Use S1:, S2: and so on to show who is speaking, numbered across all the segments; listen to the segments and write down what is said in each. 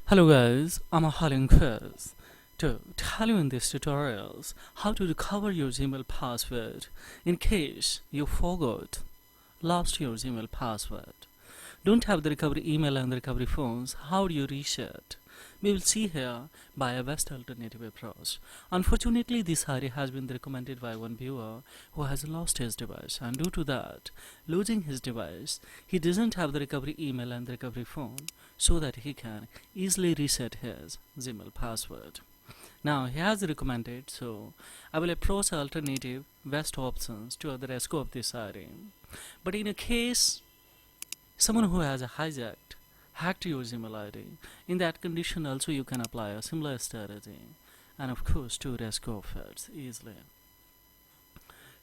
S1: Hello guys, I'm a Holland Quiz to tell you in these tutorials how to recover your Gmail password in case you forgot, lost your Gmail password. Don't have the recovery email and the recovery phones, how do you reset? We will see here by a best alternative approach. Unfortunately, this area has been recommended by one viewer who has lost his device, and due to that, losing his device, he doesn't have the recovery email and the recovery phone so that he can easily reset his Gmail password. Now he has recommended, so I will approach alternative best options to the rescue of this area. But in a case someone who has hacked your Gmail ID, in that condition also you can apply a similar strategy and of course to rescue of it easily.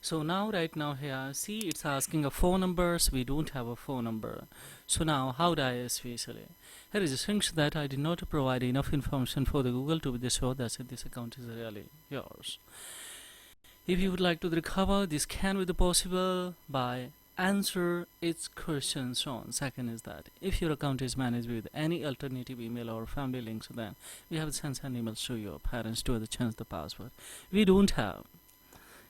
S1: So now right now here, see it's asking a phone numbers, we don't have a phone number. So now how do I especially? Here is a thing that I did not provide enough information for the Google to be sure that this account is really yours. If you would like to recover, this can be possible by answer its questions on. Second is that if your account is managed with any alternative email or family links, then we have sent an email to your parents to change the password. We don't have.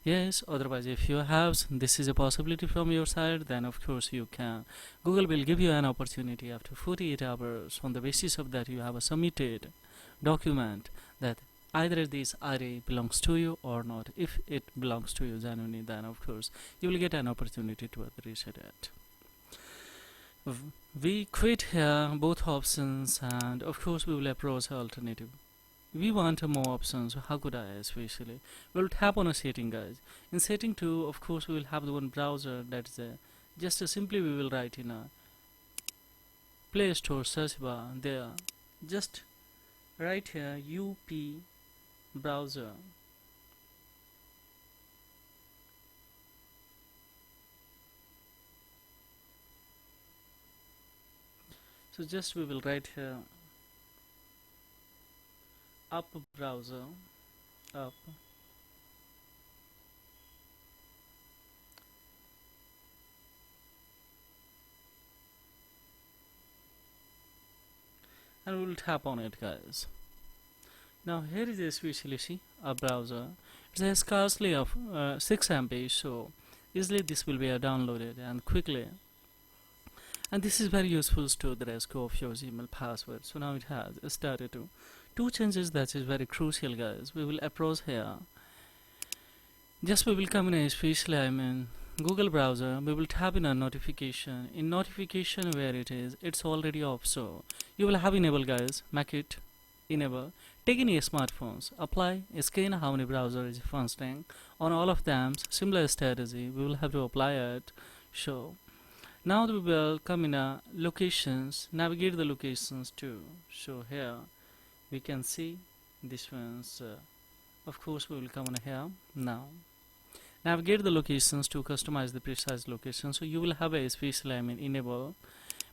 S1: Yes, otherwise if you have, this is a possibility from your side, then of course you can. Google will give you an opportunity after 48 hours. On the basis of that, you have a submitted document that either this array belongs to you or not. If it belongs to you genuinely, then of course you will get an opportunity to reset it. We quit here both options, and of course we will approach alternative. We want more options. How could I especially? We'll tap on a setting, guys. In setting 2, of course we will have the one browser, that's just simply we will write in a Play Store search bar there, just right here UP browser. So just we will write here up browser, up, and we will tap on it, guys. Now here is especially see a browser. It has scarcely of 6 MB, so easily this will be downloaded and quickly. And this is very useful to the rescue of your Gmail password. So now it has started to two changes that is very crucial, guys. We will approach here. Just we will come in especially Google browser. We will tap in a notification. In notification where it's already off. So you will have enable, guys. Make it enable. Take any smartphones. Apply. Scan how many browser is functioning on all of them. Similar strategy. We will have to apply it. So now we will come in locations, navigate the locations too. So here we can see this one's of course we will come on here. Now navigate the locations to customize the precise location. So you will have a special enable.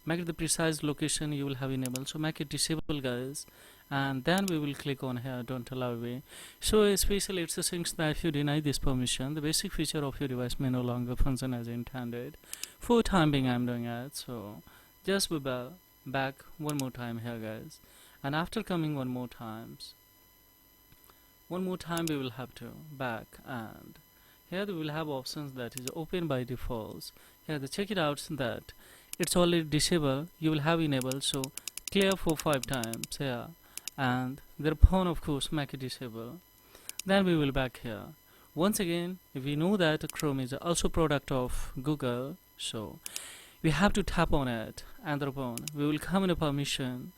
S1: Make the precise location you will have enable. So make it disable, guys, and then we will click on here don't allow away. So especially it's a thing that if you deny this permission, the basic feature of your device may no longer function as intended. For time being I'm doing it, so just we back one more time here, guys, and after coming one more time we will have to back, and here we will have options that is open by default. Here the check it out that it's already disabled, you will have enable. So clear for 5 times here, and thereupon of course make it disable. Then we will back here once again. If we know that Chrome is also product of Google, so we have to tap on it, and thereupon we will come in a permissions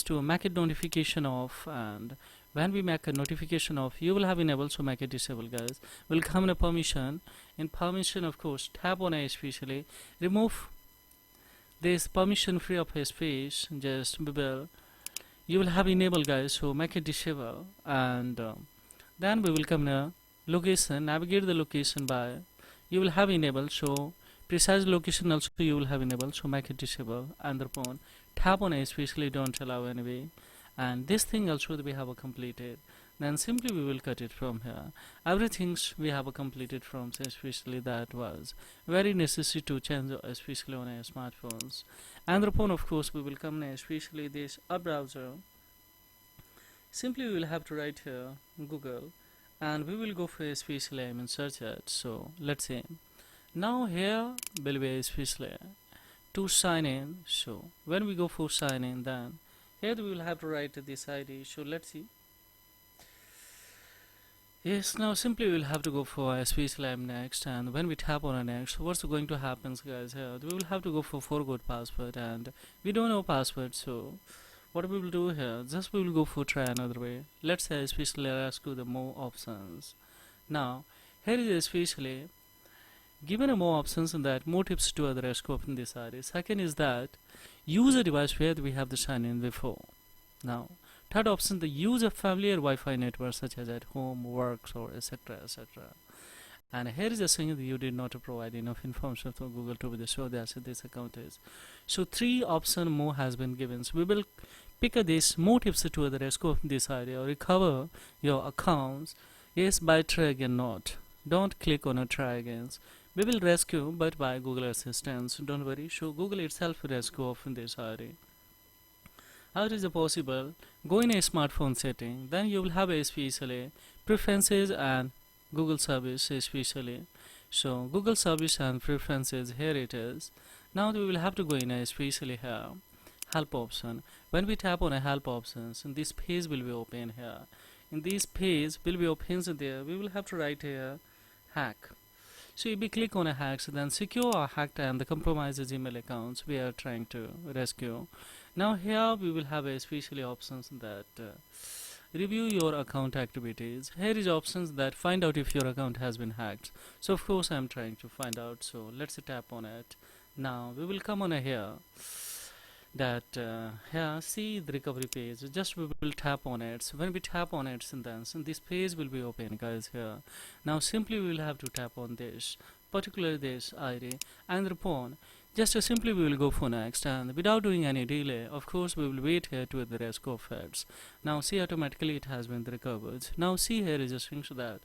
S1: to make it notification off, and when we make a notification off you will have enable, so make it disable, guys. We'll come in a permission. In permission of course tap on especially remove this permission free of space, just you will have enable, guys, so make it disable, and then we will come in location, navigate the location by you will have enable. So precise location also you will have enable, so make it disable, and thereupon tap on especially don't allow anyway, and this thing also we have completed. then simply we will cut it from here. Everything we have completed from, especially that was very necessary to change, especially on our smartphones. And upon, of course, we will come now, especially this a browser. Simply we will have to write here Google, and we will go for especially search it. So let's see. Now here will be especially to sign in. So when we go for sign in, then here we will have to write this ID. So let's see. Yes, now simply we'll have to go for especially next, and when we tap on next, what's going to happen, guys? Here we will have to go for forgot password, and we don't know password. So what we will do here, just we will go for try another way. Let's say especially ask you the more options. Now here is especially given a more options, and that more tips to other scope in this area. Second is that use a device where we have the sign in before. Now third option, the use of familiar Wi-Fi network such as at home, works, or etc. etc. And here is a saying that you did not provide enough information for Google to be show that this account is. So three option more has been given. So we will pick this more tips to other scope in this area, or recover your accounts. Yes, by try again not. Don't click on a try again. We will rescue but by Google Assistance. Don't worry. So Google itself will rescue off in this area. How is it possible? Go in a smartphone setting, then you will have especially preferences and Google service especially. So Google service and preferences, here it is. Now we will have to go in a especially here help option. When we tap on a help options, and this page will be open here. In this page will be open, so there we will have to write here hack. So if we click on a hack, so then secure or hacked and the compromised email accounts we are trying to rescue. Now here we will have especially options that review your account activities. Here is options that find out if your account has been hacked. So of course I am trying to find out. So let's tap on it. Now we will come on a here that here see the recovery page. Just we will tap on it. So when we tap on it, and then this page will be open, guys. Here now simply we will have to tap on this particular this ID, and upon just simply we will go for next, and without doing any delay, of course we will wait here to the rest of it. Now see automatically it has been recovered. Now see here is a thing, so that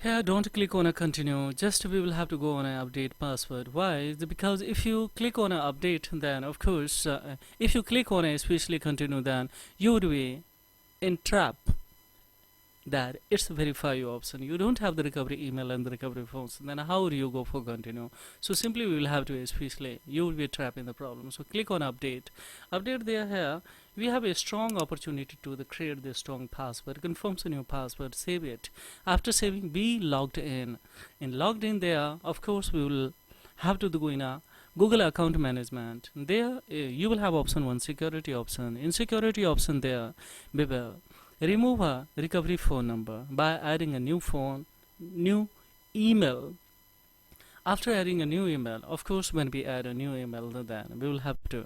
S1: here don't click on a continue, just we will have to go on a update password. Why? Because if you click on a update, then of course if you click on a especially continue, then you would be in trap that it's verify your option. You don't have the recovery email and the recovery phones, then how would you go for continue? So simply we will have to especially you will be trapped in the problem. So click on update there. Here we have a strong opportunity to create the strong password, confirms a new password, save it. After saving, be logged in. Logged in there, of course we will have to go in a Google account management. There you will have option 1 security option. In security option there we will remove a recovery phone number by adding a new email. After adding a new email, of course when we add a new email, then we will have to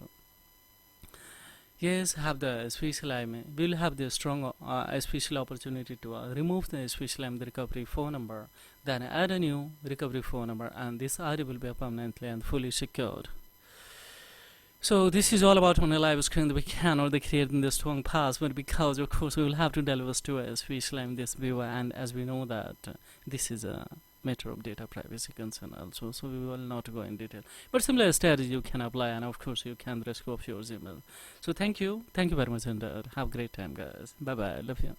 S1: have the special we will have the strong special opportunity to remove the special the recovery phone number, then add a new recovery phone number, and this ID will be permanently and fully secured. So this is all about on a live screen that we cannot create in the strong password, because of course we will have to deliver to a special this viewer, and as we know that this is a matter of data privacy concern also, so we will not go in detail, but similar strategy you can apply, and of course you can rescue of your email. So thank you very much, and have a great time, guys. Bye bye, love you.